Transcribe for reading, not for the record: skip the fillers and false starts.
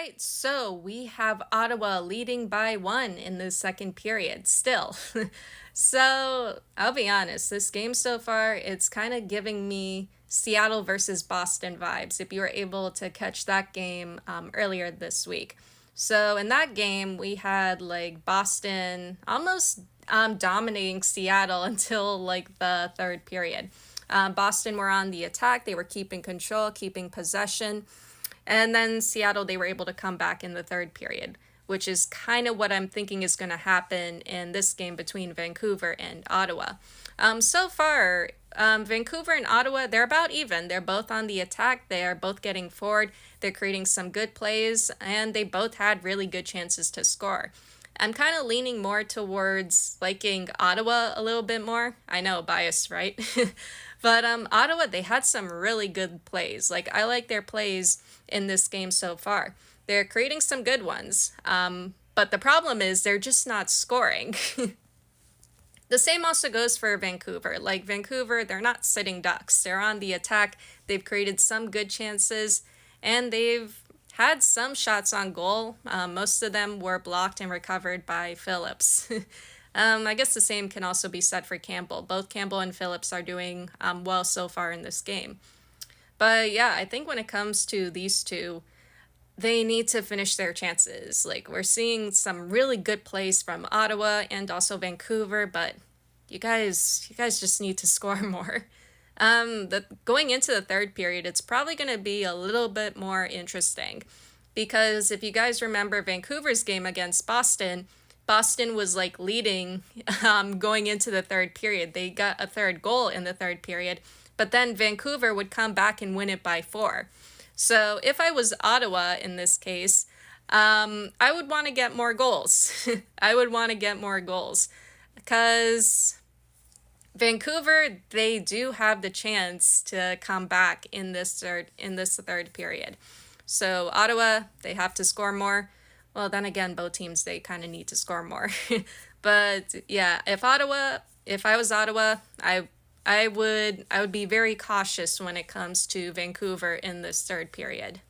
Right, so we have Ottawa leading by one in the second period still. So I'll be honest, this game so far, it's kind of giving me Seattle versus Boston vibes if you were able to catch that game earlier this week. So in that game, we had like Boston almost dominating Seattle until like the third period. Boston were on the attack, they were keeping control, keeping possession. And then Seattle, they were able to come back in the third period, which is kind of what I'm thinking is going to happen in this game between Vancouver and Ottawa. So far, Vancouver and Ottawa, they're about even. They're both on the attack. They are both getting forward. They're creating some good plays, and they both had really good chances to score. I'm kind of leaning more towards liking Ottawa a little bit more. I know, bias, right? But Ottawa, they had some really good plays. Like, I like their plays in this game so far. They're creating some good ones. But the problem is they're just not scoring. The same also goes for Vancouver. Like Vancouver, they're not sitting ducks. They're on the attack. They've created some good chances, and they've had some shots on goal. Most of them were blocked and recovered by Phillips. I guess the same can also be said for Campbell. Both Campbell and Phillips are doing well so far in this game. But yeah, I think when it comes to these two, they need to finish their chances. Like, we're seeing some really good plays from Ottawa and also Vancouver, but you guys just need to score more. Going into the third period, it's probably going to be a little bit more interesting because if you guys remember Vancouver's game against Boston, Boston was like leading going into the third period. They got a third goal in the third period, but then Vancouver would come back and win it by 4. So if I was Ottawa in this case, I would want to get more goals. I would want to get more goals because Vancouver, they do have the chance to come back in this third period. So Ottawa, they have to score more. Well, then again, both teams they kind of need to score more. But yeah, if I was Ottawa, I would be very cautious when it comes to Vancouver in this third period.